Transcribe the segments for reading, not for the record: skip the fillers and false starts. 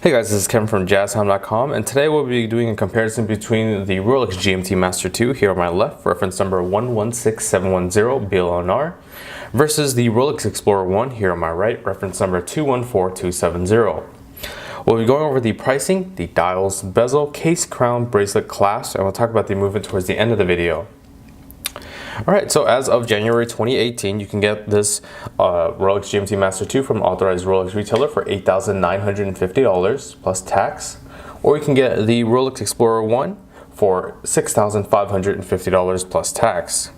Hey guys, this is Kevin from JazTime.com, and today we'll be doing a comparison between the Rolex GMT-Master II here on my left, reference number 116710 BLNR, versus the Rolex Explorer 1 here on my right, reference number 214270. We'll be going over the pricing, the dials, bezel, case, crown, bracelet, clasp, and we'll talk about the movement towards the end of the video. Alright, so as of January 2018, you can get this Rolex GMT-Master II from authorized Rolex retailer for $8,950 plus tax, or you can get the Rolex Explorer 1 for $6,550 plus tax.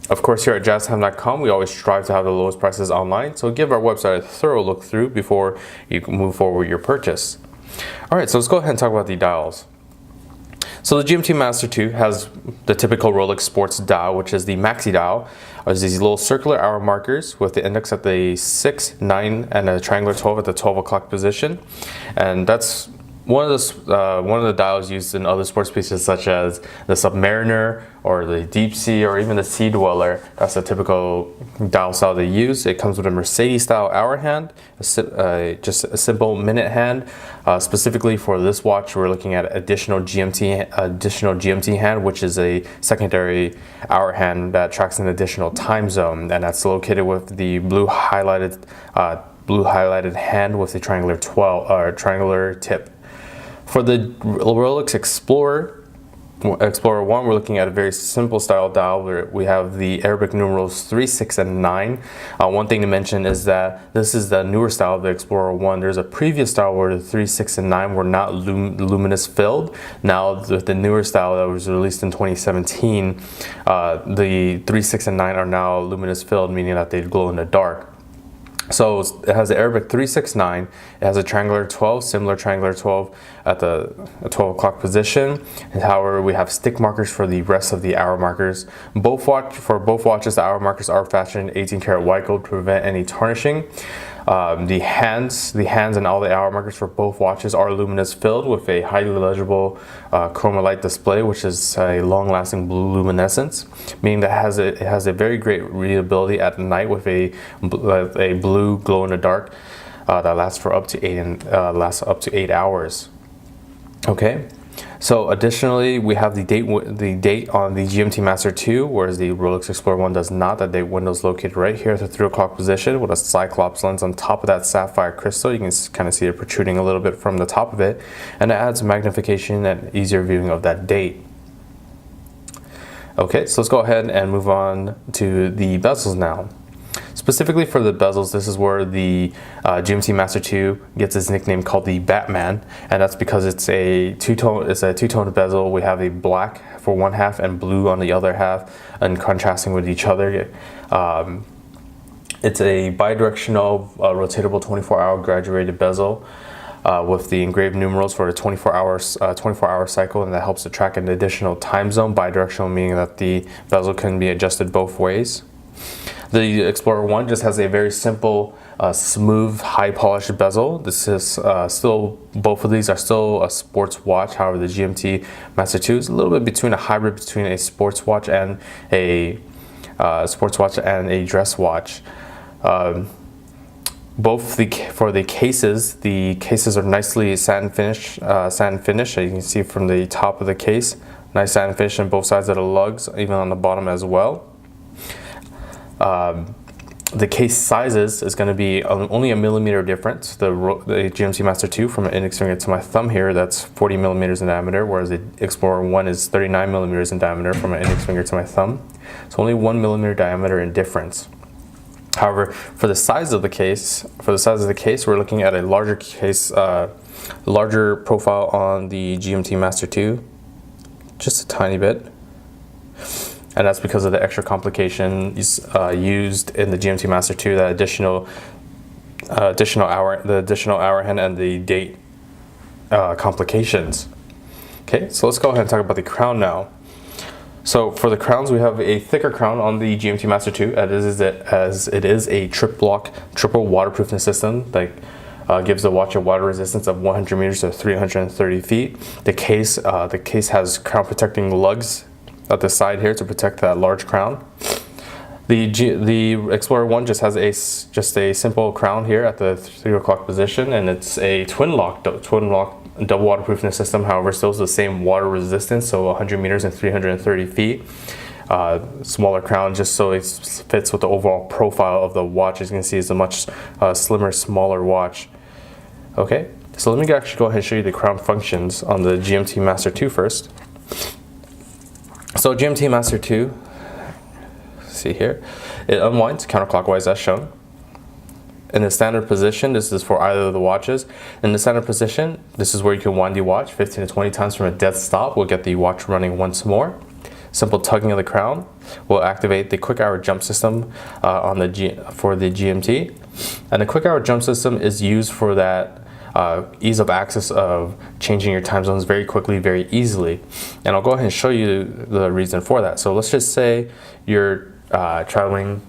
Of course, here at JazTime.com, we always strive to have the lowest prices online, so give our website a thorough look through before you can move forward with your purchase. Alright, so let's go ahead and talk about the dials. So the GMT-Master II has the typical Rolex sports dial, which is the maxi dial. There's these little circular hour markers with the index at the 6, 9, and a triangular 12 at the 12 o'clock position. And that's one of the dials used in other sports pieces such as the Submariner or the Deep Sea or even the Sea Dweller. That's a typical dial style they use. It comes with a Mercedes style hour hand, just a simple minute hand. Specifically for this watch, we're looking at additional GMT hand, which is a secondary hour hand that tracks an additional time zone, and that's located with the blue highlighted hand with the triangular tip. For the Rolex Explorer 1, we're looking at a very simple style dial where we have the Arabic numerals 3, 6, and 9. One thing to mention is that this is the newer style of the Explorer 1. There's a previous style where the 3, 6, and 9 were not luminous filled. Now with the newer style that was released in 2017, the 3, 6, and 9 are now luminous filled, meaning that they glow in the dark. So it has the Arabic 369, it has a triangular 12, similar triangular 12 at the 12 o'clock position. And however, we have stick markers for the rest of the hour markers. For both watches, the hour markers are fashioned 18 karat white gold to prevent any tarnishing. The hands and all the hour markers for both watches are luminous filled with a highly legible chroma light display, which is a long-lasting blue luminescence, meaning that it has a very great readability at night with a blue glow in the dark that lasts up to 8 hours. Okay. So additionally, we have the date on the GMT-Master II, whereas the Rolex Explorer 1 does not. That date window is located right here at the 3 o'clock position with a Cyclops lens on top of that sapphire crystal. You can kind of see it protruding a little bit from the top of it, and it adds magnification and easier viewing of that date. Okay, so let's go ahead and move on to the bezels now. Specifically for the bezels, this is where the GMT-Master II gets its nickname called the Batman, and that's because it's a two-tone bezel. We have a black for one half and blue on the other half, and contrasting with each other. It's a bidirectional, rotatable 24-hour graduated bezel with the engraved numerals for a 24-hour cycle, and that helps to track an additional time zone. Bidirectional meaning that the bezel can be adjusted both ways. The Explorer 1 just has a very simple, smooth, high-polished bezel. Both of these are still a sports watch. However, the GMT-Master II is a little bit between a hybrid between a sports watch and a dress watch. For the cases are nicely satin finish. As you can see from the top of the case, nice satin finish on both sides of the lugs, even on the bottom as well. The case sizes is going to be only a millimeter difference. The GMT-Master II, from an index finger to my thumb here, that's 40 millimeters in diameter, whereas the Explorer 1 is 39 millimeters in diameter from an index finger to my thumb. So only 1 millimeter diameter in difference. However, for the size of the case, we're looking at a larger case, larger profile on the GMT-Master II, just a tiny bit. And that's because of the extra complications used in the GMT-Master II, that additional hour hand and the date complications. Okay, so let's go ahead and talk about the crown now. So for the crowns, we have a thicker crown on the GMT-Master II, as it is a triple waterproofing system that gives the watch a water resistance of 100 meters to 330 feet. The case has crown protecting lugs at the side here to protect that large crown. The Explorer 1 just has a simple crown here at the 3 o'clock position, and it's a twin lock double waterproofness system. However, still has the same water resistance, so 100 meters and 330 feet. Smaller crown just so it fits with the overall profile of the watch. As you can see, it's a much slimmer, smaller watch. Okay, so let me actually go ahead and show you the crown functions on the GMT-Master II first. So GMT-Master II, see here, it unwinds counterclockwise as shown. In the standard position, this is for either of the watches. In the standard position, this is where you can wind the watch 15 to 20 times from a dead stop. We'll get the watch running once more. Simple tugging of the crown will activate the quick hour jump system for the GMT. And the quick hour jump system is used for that ease of access of changing your time zones very quickly, very easily. And I'll go ahead and show you the reason for that. So let's just say you're traveling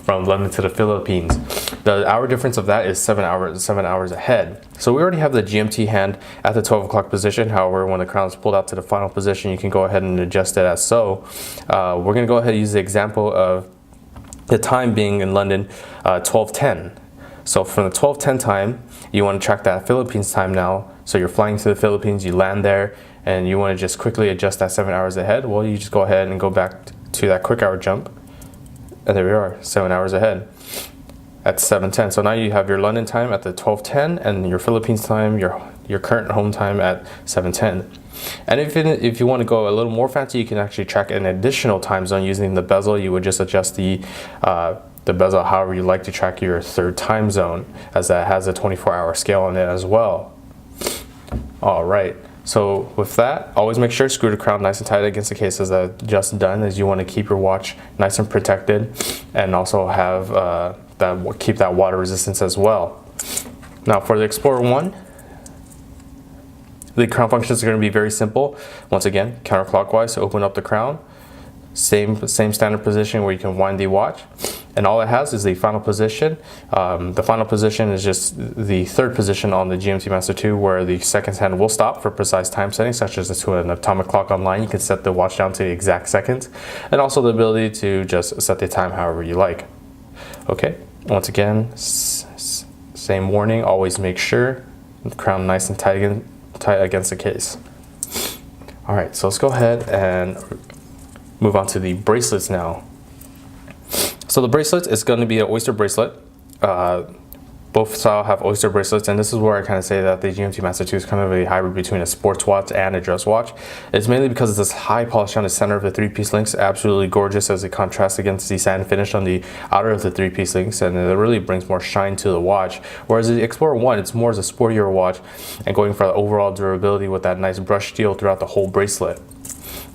from London to the Philippines. The hour difference of that is 7 hours ahead. So we already have the GMT hand at the 12 o'clock position. However, when the crown is pulled out to the final position, you can go ahead and adjust it as so. We're gonna go ahead and use the example of the time being in London, 12:10. So from the 12:10 time, you wanna track that Philippines time now. So you're flying to the Philippines, you land there, and you wanna just quickly adjust that 7 hours ahead. Well, you just go ahead and go back to that quick hour jump. And there we are, 7 hours ahead at 7:10. So now you have your London time at the 12:10 and your Philippines time, your current home time at 7:10. And if you want to go a little more fancy, you can actually track an additional time zone using the bezel. You would just adjust the bezel however you like to track your third time zone, as that has a 24-hour scale on it as well. All right. So with that, always make sure to screw the crown nice and tight against the case as I've just done, as you want to keep your watch nice and protected and also have keep that water resistance as well. Now for the Explorer 1, the crown functions are going to be very simple. Once again, counterclockwise to open up the crown. Same standard position where you can wind the watch. And all it has is the final position. The final position is just the third position on the GMT-Master II, where the seconds hand will stop for precise time settings, such as to an atomic clock online. You can set the watch down to the exact seconds, and also the ability to just set the time however you like. Okay, once again, same warning, always make sure the crown nice and tight against the case. All right, so let's go ahead and move on to the bracelets now. So the bracelet is going to be an Oyster bracelet. Both style have Oyster bracelets, and this is where I kind of say that the GMT-Master II is kind of a hybrid between a sports watch and a dress watch. It's mainly because of this high polish on the center of the three-piece links, absolutely gorgeous as it contrasts against the satin finish on the outer of the three-piece links, and it really brings more shine to the watch. Whereas the Explorer 1, it's more as a sportier watch and going for the overall durability with that nice brushed steel throughout the whole bracelet.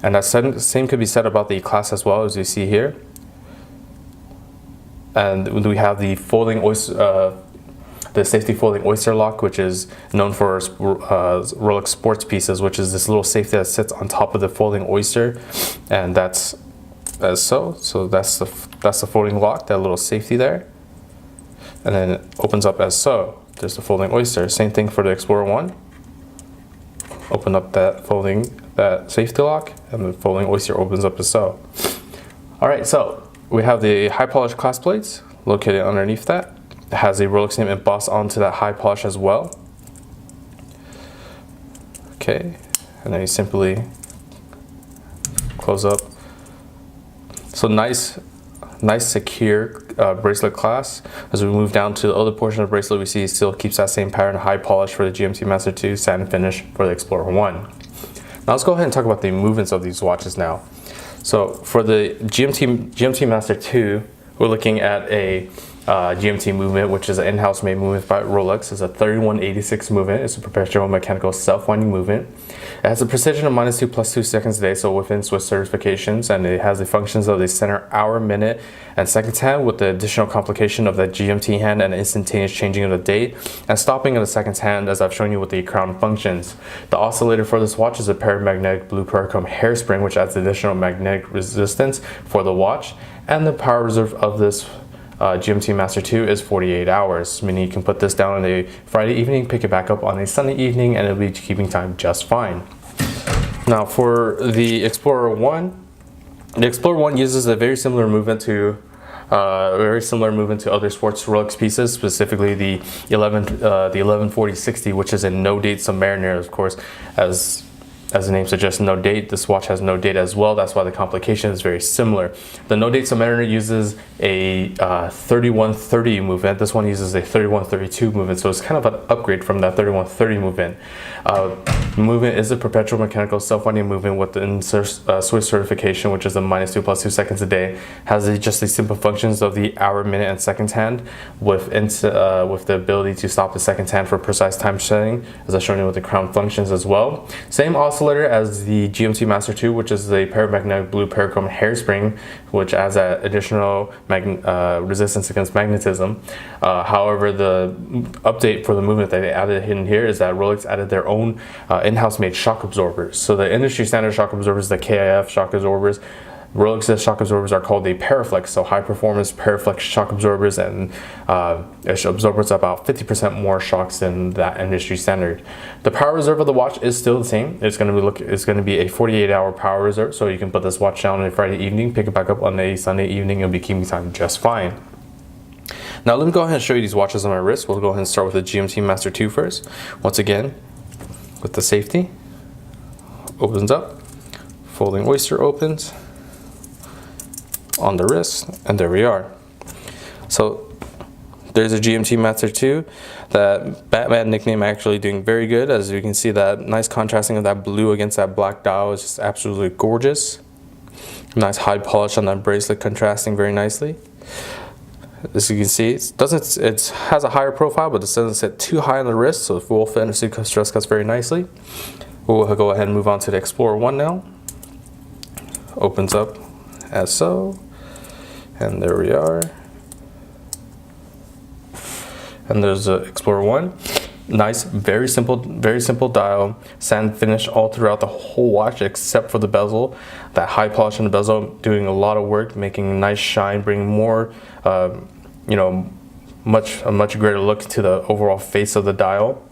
And that same could be said about the clasp as well, as you see here. And we have the folding Oyster, the safety folding Oyster lock, which is known for Rolex sports pieces, which is this little safety that sits on top of the folding Oyster, and that's as so. So that's the folding lock, that little safety there, and then it opens up as so. There's the folding Oyster. Same thing for the Explorer 1. Open up that safety lock, and the folding Oyster opens up as so. All right, so we have the high polish clasp plates located underneath that. It has a Rolex name embossed onto that high polish as well. Okay, and then you simply close up. So nice secure bracelet clasp. As we move down to the other portion of the bracelet, we see it still keeps that same pattern, high polish for the GMT-Master II, satin finish for the Explorer 1. Now let's go ahead and talk about the movements of these watches now. So for the GMT-Master II, we're looking at a GMT movement, which is an in-house made movement by Rolex. It's a 3186 movement. It's a perpetual mechanical self-winding movement. It has a precision of -2 + 2 seconds a day, so within Swiss certifications, and it has the functions of the center hour, minute, and seconds hand, with the additional complication of the GMT hand and instantaneous changing of the date, and stopping of the seconds hand, as I've shown you with the crown functions. The oscillator for this watch is a paramagnetic blue Perichrome hairspring, which adds additional magnetic resistance for the watch, and the power reserve of this GMT-Master II is 48 hours, meaning you can put this down on a Friday evening, pick it back up on a Sunday evening, and it'll be keeping time just fine. Now for the Explorer 1, the Explorer 1 uses a very similar movement to Very similar movement to other sports Rolex pieces, specifically the 1140-60, which is a no date Submariner, of course, as the name suggests, no date. This watch has no date as well. That's why the complication is very similar. The no date Submariner uses a 3130 movement. This one uses a 3132 movement, so it's kind of an upgrade from that 3130 movement. Movement is a perpetual mechanical self-winding movement with the Swiss certification, which is a -2 + 2 seconds a day. Has just the simple functions of the hour, minute, and seconds hand with the ability to stop the seconds hand for precise time setting, as I've shown you with the crown functions as well. Same oscillator as the GMT-Master II, which is a paramagnetic blue parachrome hairspring, which adds that additional resistance against magnetism. However, the update for the movement that they added in here is that Rolex added their own in-house made shock absorbers. So the industry standard shock absorbers, the KIF shock absorbers, Rolex's shock absorbers are called the Paraflex, so high performance Paraflex shock absorbers, and it absorbs about 50% more shocks than that industry standard. The power reserve of the watch is still the same. It's going to be a 48-hour power reserve, so you can put this watch down on a Friday evening, pick it back up on a Sunday evening, and be keeping time just fine. Now let me go ahead and show you these watches on my wrist. We'll go ahead and start with the GMT-Master II first. Once again, with the safety, opens up, folding Oyster opens on the wrist, and there we are. So there's a GMT-Master II. That Batman nickname actually doing very good. As you can see, that nice contrasting of that blue against that black dial is just absolutely gorgeous. Nice high polish on that bracelet, contrasting very nicely. As you can see, it has a higher profile, but it doesn't sit too high on the wrist, so it will fit into the stress cuts very nicely. We'll go ahead and move on to the Explorer 1 now. Opens up as so, and there we are. And there's the Explorer 1. Nice, very simple dial, sand finish all throughout the whole watch except for the bezel. That high polish on the bezel doing a lot of work, making a nice shine, bringing more a much greater look to the overall face of the dial.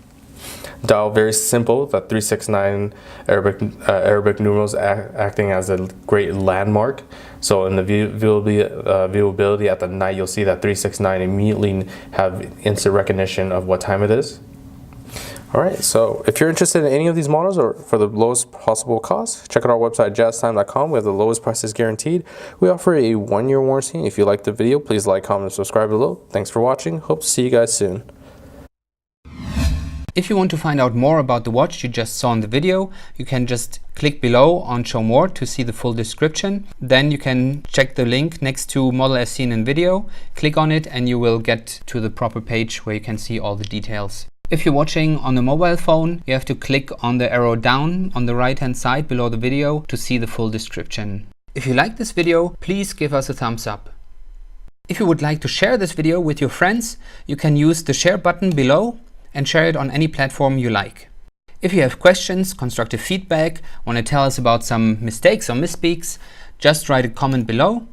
Dial very simple, that 369 Arabic numerals acting as a great landmark. So in the viewability at the night, you'll see that 369 immediately have instant recognition of what time it is. Alright, so if you're interested in any of these models or for the lowest possible cost, check out our website JazTime.com. We have the lowest prices guaranteed. We offer a 1-year warranty. If you liked the video, please like, comment, and subscribe below. Thanks for watching. Hope to see you guys soon. If you want to find out more about the watch you just saw in the video, you can just click below on Show More to see the full description. Then you can check the link next to model as seen in video, click on it, and you will get to the proper page where you can see all the details. If you're watching on a mobile phone, you have to click on the arrow down on the right hand side below the video to see the full description. If you like this video, please give us a thumbs up. If you would like to share this video with your friends, you can use the share button below and share it on any platform you like. If you have questions, constructive feedback, want to tell us about some mistakes or misspeaks, just write a comment below.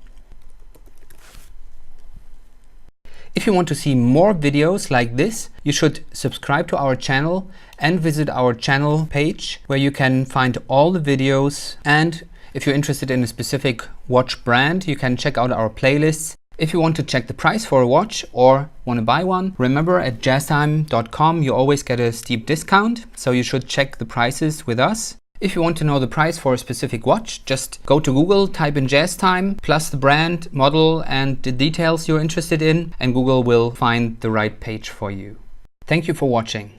If you want to see more videos like this, you should subscribe to our channel and visit our channel page where you can find all the videos. And if you're interested in a specific watch brand, you can check out our playlists. If you want to check the price for a watch or want to buy one, remember at JazTime.com you always get a steep discount, so you should check the prices with us. If you want to know the price for a specific watch, just go to Google, type in JazTime, plus the brand, model, and the details you're interested in, and Google will find the right page for you. Thank you for watching.